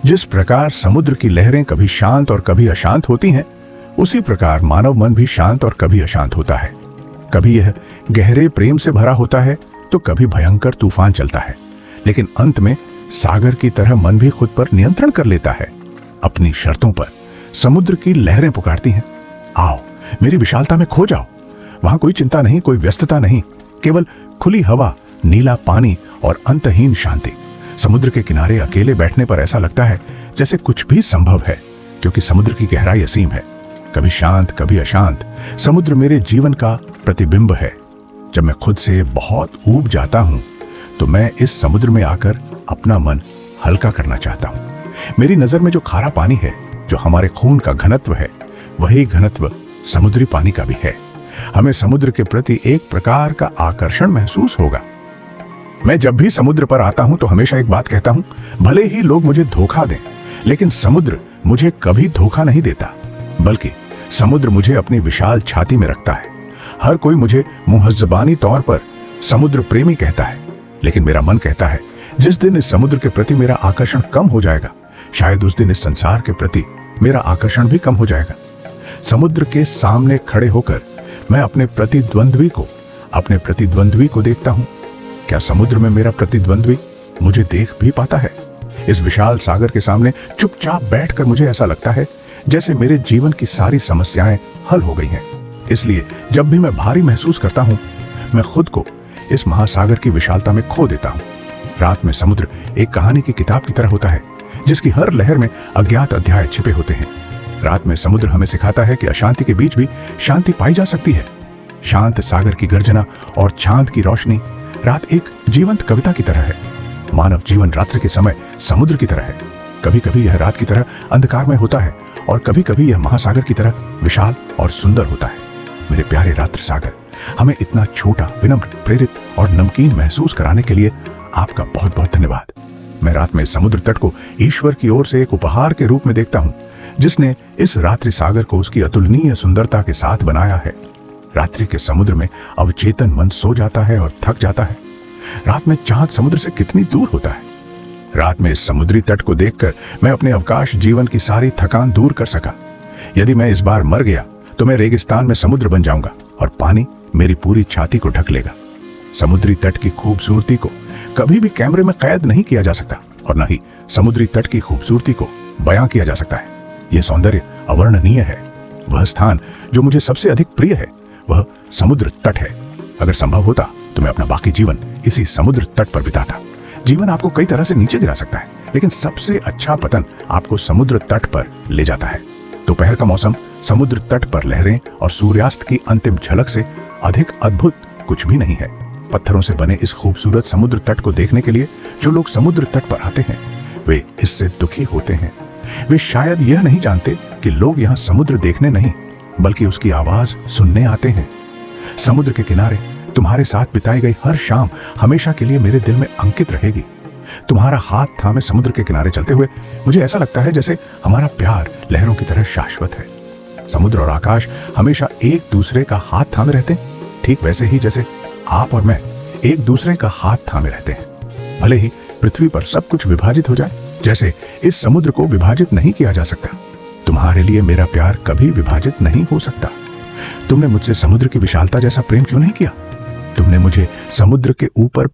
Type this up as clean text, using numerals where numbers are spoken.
जिस प्रकार समुद्र की लहरें कभी शांत और कभी अशांत होती हैं, उसी प्रकार मानव मन भी शांत और कभी अशांत होता है। कभी यह गहरे प्रेम से भरा होता है तो कभी भयंकर तूफान चलता है, लेकिन अंत में सागर की तरह मन भी खुद पर नियंत्रण कर लेता है। अपनी शर्तों पर समुद्र की लहरें पुकारती हैं, आओ मेरी विशालता में खो जाओ। वहां कोई चिंता नहीं, कोई व्यस्तता नहीं, केवल खुली हवा, नीला पानी और अंतहीन शांति। समुद्र के किनारे अकेले बैठने पर ऐसा लगता है जैसे कुछ भी संभव है, क्योंकि समुद्र की गहराई असीम है। कभी शांत कभी अशांत, समुद्र मेरे जीवन का प्रतिबिंब है। जब मैं खुद से बहुत ऊब जाता हूं तो मैं इस समुद्र में आकर अपना मन हल्का करना चाहता हूं। मेरी नजर में जो खारा पानी है, जो हमारे खून का घनत्व है, वही घनत्व समुद्री पानी का भी है। हमें समुद्र के प्रति एक प्रकार का आकर्षण महसूस होगा। मैं जब भी समुद्र पर आता हूं तो हमेशा एक बात कहता हूं, भले ही लोग मुझे धोखा दें, लेकिन समुद्र मुझे कभी धोखा नहीं देता, बल्कि समुद्र मुझे अपनी विशाल छाती में रखता है। हर कोई मुझे मुहज़्ज़बानी तौर पर समुद्र प्रेमी कहता है, लेकिन मेरा मन कहता है जिस दिन इस समुद्र के प्रति मेरा आकर्षण कम हो जाएगा, शायद उस दिन इस संसार के प्रति मेरा आकर्षण भी कम हो जाएगा। समुद्र के सामने खड़े होकर मैं अपने प्रतिद्वंद्वी को देखता हूं। क्या समुद्र में मेरा प्रतिद्वंद्वी मुझे देख भी पाता है? इस विशाल सागर के सामने चुपचाप बैठकर मुझे ऐसा लगता है जैसे मेरे जीवन की सारी समस्याएं हल हो गई हैं। इसलिए जब भी मैं भारी महसूस करता हूं, मैं खुद को इस महासागर की विशालता में खो देता हूं। रात में समुद्र एक कहानी की किताब की तरह होता है, जिसकी हर लहर में अज्ञात अध्याय छिपे होते हैं। रात में समुद्र हमें सिखाता है कि अशांति के बीच भी शांति पाई जा सकती है। शांत सागर की गर्जना और चांद की रोशनी रात एक जीवंत कविता की तरह है। मानव जीवन रात्रि के समय समुद्र की तरह है। कभी कभी यह रात की तरह अंधकार में होता है और कभी कभी यह महासागर की तरह विशाल और सुंदर होता है। मेरे प्यारे रात्रि सागर, हमें इतना छोटा, विनम्र, प्रेरित और नमकीन महसूस कराने के लिए आपका बहुत बहुत धन्यवाद। मैं रात में समुद्र तट को ईश्वर की ओर से एक उपहार के रूप में देखता हूँ, जिसने इस रात्रि सागर को उसकी अतुलनीय सुंदरता के साथ बनाया है। रात्रि के समुद्र में अवचेतन मन सो जाता है और थक जाता है। रात में चांद समुद्र से कितनी दूर होता है। रात में इस समुद्री तट को देखकर मैं अपने अवकाश जीवन की सारी थकान दूर कर सका। यदि मैं इस बार मर गया तो मैं रेगिस्तान में समुद्र बन जाऊंगा और पानी मेरी पूरी छाती को ढक लेगा। समुद्री तट की खूबसूरती को कभी भी कैमरे में कैद नहीं किया जा सकता और न ही समुद्री तट की खूबसूरती को बयां किया जा सकता है। यह सौंदर्य अवर्णनीय है। वह स्थान जो मुझे सबसे अधिक प्रिय है, वह समुद्र तट है। अगर संभव होता तो मैं अपना बाकी जीवन इसी समुद्र तट पर बिताता। जीवन आपको कई तरह से नीचे गिरा सकता है, लेकिन सबसे अच्छा पतन आपको समुद्र तट पर ले जाता है। दोपहर का मौसम, समुद्र तट पर लहरें और सूर्यास्त की अंतिम झलक से अधिक अद्भुत कुछ भी नहीं है। पत्थरों से बने इस खूबसूरत समुद्र तट को देखने के लिए जो लोग समुद्र तट पर आते हैं, वे इससे दुखी होते हैं। वे शायद यह नहीं जानते कि लोग यहाँ समुद्र देखने नहीं, बल्कि उसकी आवाज सुनने आते हैं। समुद्र के किनारे तुम्हारे साथ बिताई गई हर शाम हमेशा के लिए मेरे दिल में अंकित रहेगी। तुम्हारा हाथ थामे समुद्र के किनारे चलते हुए मुझे ऐसा लगता है जैसे हमारा प्यार लहरों की तरह शाश्वत है। समुद्र और आकाश हमेशा एक दूसरे का हाथ थामे रहते हैं, ठीक वैसे ही जैसे आप और मैं एक दूसरे का हाथ थामे रहते हैं। भले ही पृथ्वी पर सब कुछ विभाजित हो जाए, जैसे इस समुद्र को विभाजित नहीं किया जा सकता, तुम्हारे लिए मेरा प्यार कभी विभाजित नहीं हो सकता। तुमने मुझसे समुद्र की विशालता जैसा प्रेम क्यों नहीं किया? तुमने मुझे समुद्र के ऊपर